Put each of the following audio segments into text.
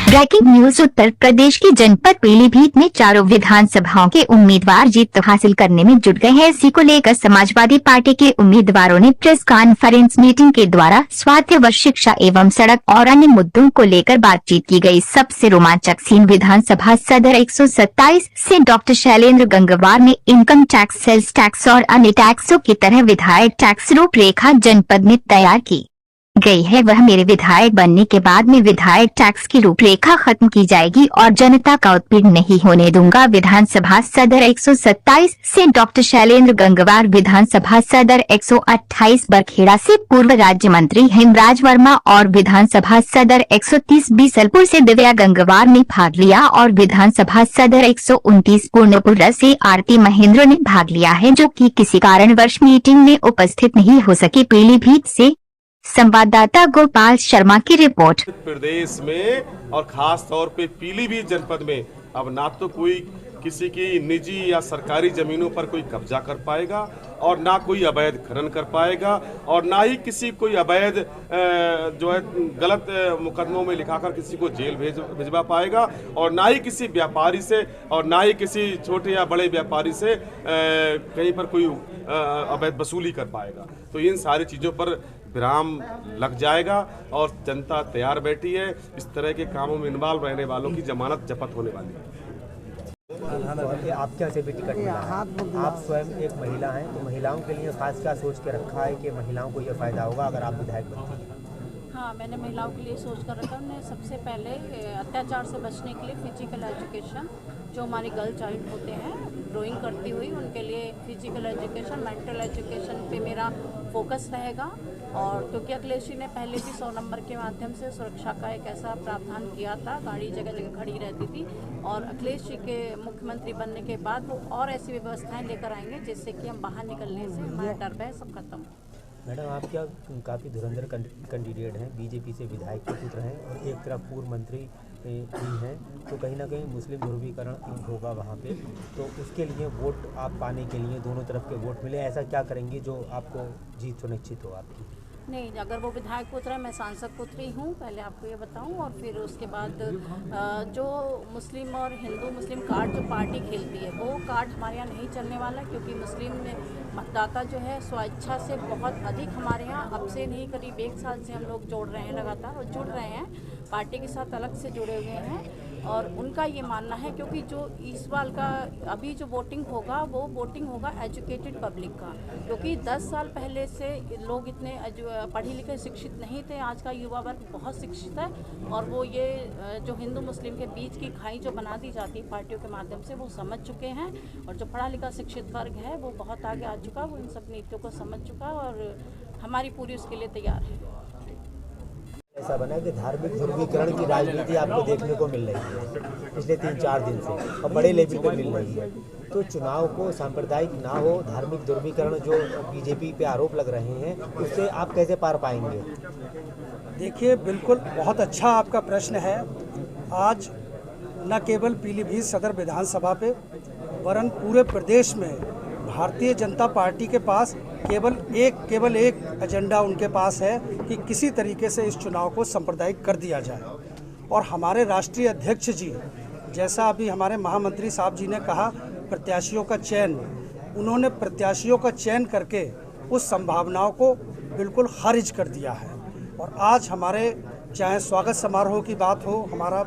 Breaking news. Uttar Pradesh के जनपद पीलीभीत में चारों विधानसभाओं के उम्मीदवार जीत हासिल करने में जुट गए हैं। इसी को लेकर समाजवादी पार्टी के उम्मीदवारों ने प्रेस कॉन्फ्रेंस मीटिंग के द्वारा स्वास्थ्य व शिक्षा एवं सड़क और अन्य मुद्दों को लेकर बातचीत की गई। सबसे रोमांचक सीन विधानसभा सदर 127 से डॉक्टर शैलेंद्र गंगवार ने इनकम टैक्स, सेल्स टैक्स और अन्य टैक्सों की तरह विधायक टैक्स रूपरेखा जनपद में तैयार की गई है। वह मेरे विधायक बनने के बाद में विधायक टैक्स की रूपरेखा खत्म की जाएगी और जनता का उत्पीड़न नहीं होने दूंगा। विधानसभा सदर 127 से डॉक्टर शैलेंद्र गंगवार, विधानसभा सदर 128 बरखेड़ा से पूर्व राज्य मंत्री हेमराज वर्मा और विधानसभा सदर 130 बीसलपुर से दिव्या गंगवार ने भाग लिया और विधानसभा सदर 129 पूर्णपुर से आरती महेंद्र ने भाग लिया है, जो कि किसी कारणवश मीटिंग में उपस्थित नहीं हो सके। पीलीभीत से संवाददाता गोपाल शर्मा की रिपोर्ट। प्रदेश में और खास तौर पे पीलीभीत जनपद में अब ना तो कोई किसी की निजी या सरकारी जमीनों पर कोई कब्जा कर पाएगा और ना कोई अवैध खनन कर पाएगा और ना ही किसी कोई अवैध जो है गलत मुकदमों में लिखाकर किसी को जेल भिजवा पाएगा और ना ही किसी व्यापारी से और ना ही किसी छोटे या बड़े व्यापारी से कहीं पर कोई अवैध वसूली कर पाएगा। तो इन सारी चीज़ों पर विराम लग जाएगा और जनता तैयार बैठी है। इस तरह के कामों में इन्वॉल्व रहने वालों की जमानत जब्त होने वाली है। आपके यहाँ से भी टिकट मिला है, आप स्वयं एक महिला हैं, तो महिलाओं के लिए खास क्या सोच के रखा है कि महिलाओं को यह फायदा होगा अगर आप विधायक बनती हैं? हाँ, मैंने महिलाओं के लिए सोच कर रखा है। सबसे पहले अत्याचार से बचने के लिए फिजिकल एजुकेशन, जो हमारे गर्ल चाइल्ड होते हैं ड्राइंग करती हुई, उनके लिए फिजिकल एजुकेशन, मेंटल एजुकेशन पे मेरा फोकस रहेगा। और क्योंकि अखिलेश जी ने पहले भी 100 नंबर के माध्यम से सुरक्षा का एक ऐसा प्रावधान किया था, गाड़ी जगह जगह खड़ी रहती थी, और अखिलेश जी के मुख्यमंत्री बनने के बाद वो और ऐसी व्यवस्थाएं लेकर आएंगे जिससे कि हम बाहर निकलने से हमारा डर भय सब खत्म हो। मैडम, आप क्या काफ़ी धुरंधर कैंडिडेट हैं, बीजेपी से विधायक के पुत्र हैं और एक तरफ पूर्व मंत्री भी हैं, तो कहीं ना कहीं मुस्लिम ध्रुवीकरण होगा वहाँ पे, तो उसके लिए वोट आप पाने के लिए दोनों तरफ के वोट मिले, ऐसा क्या करेंगे जो आपको जीत सुनिश्चित हो आपकी? नहीं, अगर वो विधायक पुत्र है, मैं सांसद पुत्री हूँ, पहले आपको ये बताऊँ। और फिर उसके बाद जो मुस्लिम और हिंदू मुस्लिम कार्ड जो पार्टी खेलती है, वो कार्ड हमारे यहाँ नहीं चलने वाला, क्योंकि मुस्लिम मतदाता जो है स्वेच्छा से बहुत अधिक हमारे यहाँ अब से नहीं करीब 1 साल से हम लोग जोड़ रहे हैं लगातार और जुड़ रहे हैं, पार्टी के साथ अलग से जुड़े हुए हैं। और उनका ये मानना है, क्योंकि जो इस बार का अभी जो वोटिंग होगा वो वोटिंग होगा एजुकेटेड पब्लिक का, क्योंकि 10 साल पहले से लोग इतने पढ़े लिखे शिक्षित नहीं थे। आज का युवा वर्ग बहुत शिक्षित है और वो ये जो हिंदू मुस्लिम के बीच की खाई जो बना दी जाती है पार्टियों के माध्यम से, वो समझ चुके हैं। और जो पढ़ा लिखा शिक्षित वर्ग है वो बहुत आगे आ चुका, वो इन सब नीतियों को समझ चुका और हमारी पूरी उसके लिए तैयार है। ऐसा बना कि धार्मिक ध्रुवीकरण की राजनीति आपको देखने को मिल रही है पिछले 3-4 दिन से और बड़े लेवल पर मिल रही है, तो चुनाव को सांप्रदायिक ना हो, धार्मिक ध्रुवीकरण जो बीजेपी पे आरोप लग रहे हैं, उससे आप कैसे पार पाएंगे? देखिए, बिल्कुल बहुत अच्छा आपका प्रश्न है। आज न केवल पीलीभीत सदर विधानसभा पे वरन पूरे प्रदेश में भारतीय जनता पार्टी के पास केवल एक एजेंडा उनके पास है कि किसी तरीके से इस चुनाव को सांप्रदायिक कर दिया जाए। और हमारे राष्ट्रीय अध्यक्ष जी, जैसा अभी हमारे महामंत्री साहब जी ने कहा, प्रत्याशियों का चयन, उन्होंने प्रत्याशियों का चयन करके उस संभावनाओं को बिल्कुल खारिज कर दिया है। और आज हमारे चाहे स्वागत समारोह की बात हो, हमारा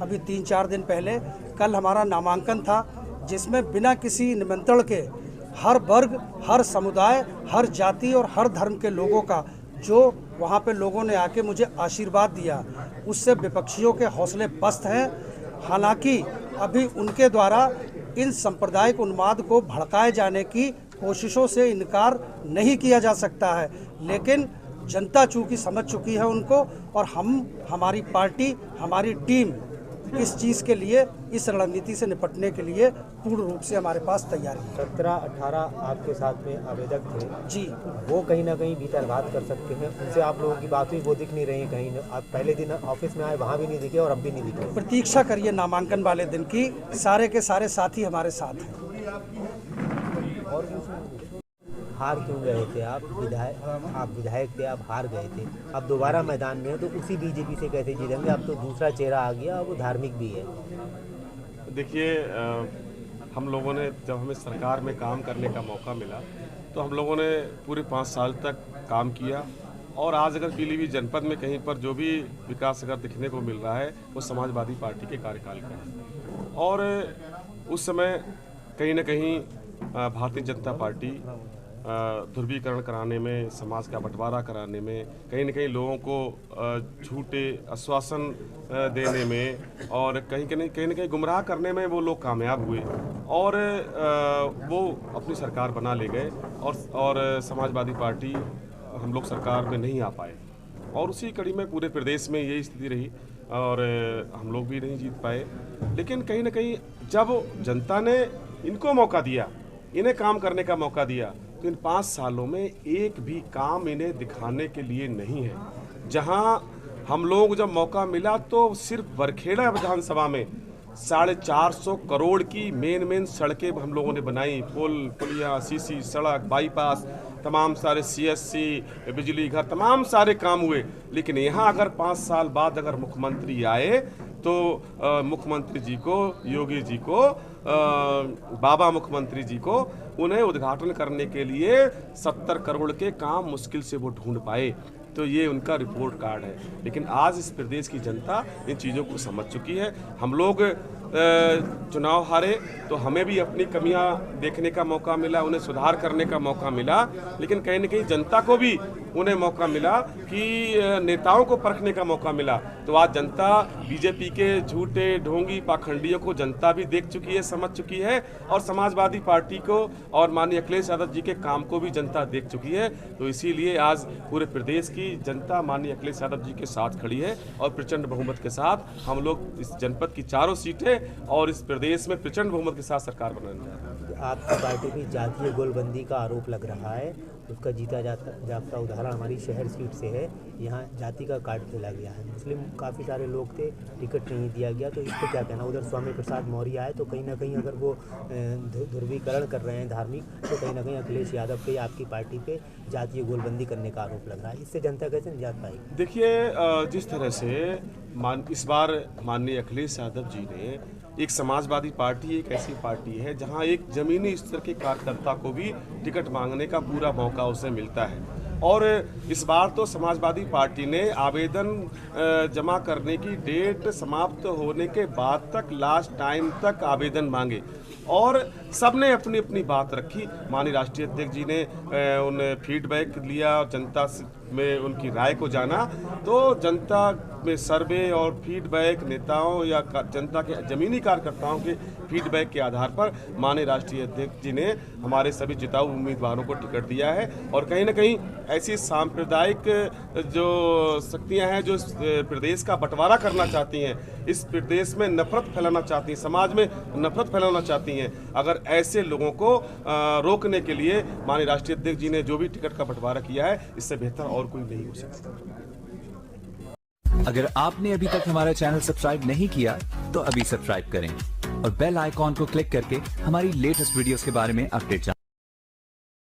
अभी 3-4 दिन पहले कल हमारा नामांकन था, जिसमें बिना किसी निमंत्रण के हर वर्ग, हर समुदाय, हर जाति और हर धर्म के लोगों का जो वहाँ पे लोगों ने आके मुझे आशीर्वाद दिया, उससे विपक्षियों के हौसले पस्त हैं। हालांकि अभी उनके द्वारा इन सांप्रदायिक उन्माद को भड़काए जाने की कोशिशों से इनकार नहीं किया जा सकता है, लेकिन जनता चूँकि समझ चुकी है उनको, और हमारी पार्टी, हमारी टीम किस चीज़ के लिए, इस रणनीति से निपटने के लिए पूर्ण रूप से हमारे पास तैयार है। 17-18 आपके साथ में आवेदक थे जी, वो कहीं ना कहीं भीतरघात कर सकते हैं, उनसे आप लोगों की बात हुई, वो दिख नहीं रही कहीं। आप पहले दिन ऑफिस में आए, वहाँ भी नहीं दिखे और अब भी नहीं दिखे। प्रतीक्षा करिए नामांकन वाले दिन की, सारे के सारे साथी हमारे साथ हैं। और हार क्यों गए थे आप विधायक थे, आप हार गए थे, अब दोबारा मैदान में हैं, तो उसी बीजेपी से कैसे जीतेंगे? अब तो दूसरा चेहरा आ गया और वो धार्मिक भी है। देखिए, हम लोगों ने जब हमें सरकार में काम करने का मौका मिला तो हम लोगों ने पूरे 5 साल तक काम किया, और आज अगर पीलीभीत जनपद में कहीं पर जो भी विकास अगर दिखने को मिल रहा है वो समाजवादी पार्टी के कार्यकाल का है। और उस समय कहीं न कहीं भारतीय जनता पार्टी ध्रुवीकरण कराने में, समाज का बंटवारा कराने में, कहीं न कहीं लोगों को झूठे आश्वासन देने में और कहीं न कहीं गुमराह करने में वो लोग कामयाब हुए, और वो अपनी सरकार बना ले गए, और समाजवादी पार्टी हम लोग सरकार में नहीं आ पाए, और उसी कड़ी में पूरे प्रदेश में यही स्थिति रही और हम लोग भी नहीं जीत पाए। लेकिन कहीं न कहीं जब जनता ने इनको मौका दिया, इन्हें काम करने का मौका दिया, तो इन 5 सालों में एक भी काम इन्हें दिखाने के लिए नहीं है। जहां हम लोग जब मौका मिला तो सिर्फ बरखेड़ा विधानसभा में 450 करोड़ की मेन सड़कें हम लोगों ने बनाई, पुल, पुलिया, सीसी सड़क, बाईपास, तमाम सारे CSC, बिजली घर, तमाम सारे काम हुए। लेकिन यहाँ अगर 5 साल बाद अगर मुख्यमंत्री आए तो मुख्यमंत्री जी को, योगी जी को, बाबा मुख्यमंत्री जी को, उन्हें उद्घाटन करने के लिए 70 करोड़ के काम मुश्किल से वो ढूंढ पाए। तो ये उनका रिपोर्ट कार्ड है। लेकिन आज इस प्रदेश की जनता इन चीज़ों को समझ चुकी है। हम लोग चुनाव हारे तो हमें भी अपनी कमियां देखने का मौका मिला, उन्हें सुधार करने का मौका मिला, लेकिन कहीं न कहीं जनता को भी उन्हें मौका मिला कि नेताओं को परखने का मौका मिला। तो आज जनता बीजेपी के झूठे ढोंगी पाखंडियों को जनता भी देख चुकी है, समझ चुकी है, और समाजवादी पार्टी को और माननीय अखिलेश यादव जी के काम को भी जनता देख चुकी है। तो इसीलिए आज पूरे प्रदेश की जनता माननीय अखिलेश यादव जी के साथ खड़ी है, और प्रचंड बहुमत के साथ हम लोग इस जनपद की 4 सीटें और इस प्रदेश में प्रचंड बहुमत के साथ सरकार बनाने जा रहे हैं। आपकी पार्टी भी जातीय गोलबंदी का आरोप लग रहा है, उसका जीता जागता उदाहरण हमारी शहर सीट से है। यहाँ जाति का कार्ड खेला गया है, मुस्लिम काफ़ी सारे लोग थे, टिकट नहीं दिया गया, तो इस पर क्या कहना? उधर स्वामी प्रसाद मौर्य आए तो कहीं ना कहीं अगर वो ध्रुवीकरण कर रहे हैं धार्मिक, तो कहीं ना कहीं अखिलेश यादव पे, आपकी पार्टी पे जातीय गोलबंदी करने का आरोप लग रहा है। इससे जनता कैसे निजात पाएगी? देखिए, जिस तरह से इस बार माननीय अखिलेश यादव जी ने, एक समाजवादी पार्टी एक ऐसी पार्टी है जहां एक जमीनी स्तर के कार्यकर्ता को भी टिकट मांगने का पूरा मौका उसे मिलता है, और इस बार तो समाजवादी पार्टी ने आवेदन जमा करने की डेट समाप्त होने के बाद तक, लास्ट टाइम तक आवेदन मांगे, और सबने अपनी अपनी बात रखी। माननीय राष्ट्रीय अध्यक्ष जी ने उन फीडबैक लिया, जनता में उनकी राय को जाना, तो जनता में सर्वे और फीडबैक, नेताओं या जनता के जमीनी कार्यकर्ताओं के फीडबैक के आधार पर माननीय राष्ट्रीय अध्यक्ष जी ने हमारे सभी जिताऊ उम्मीदवारों को टिकट दिया है। और कहीं ना कहीं ऐसी सांप्रदायिक जो शक्तियां हैं जो इस प्रदेश का बंटवारा करना चाहती हैं, इस प्रदेश में नफरत फैलाना चाहती हैं, समाज में नफरत फैलाना चाहती हैं, अगर ऐसे लोगों को रोकने के लिए माननीय राष्ट्रीय अध्यक्ष जी ने जो भी टिकट का बंटवारा किया है, इससे बेहतर और कोई नहीं हो सकता। अगर आपने अभी तक हमारा चैनल सब्सक्राइब नहीं किया तो अभी सब्सक्राइब करें और बेल आइकॉन को क्लिक करके हमारी लेटेस्ट वीडियोस के बारे में अपडेट जानें।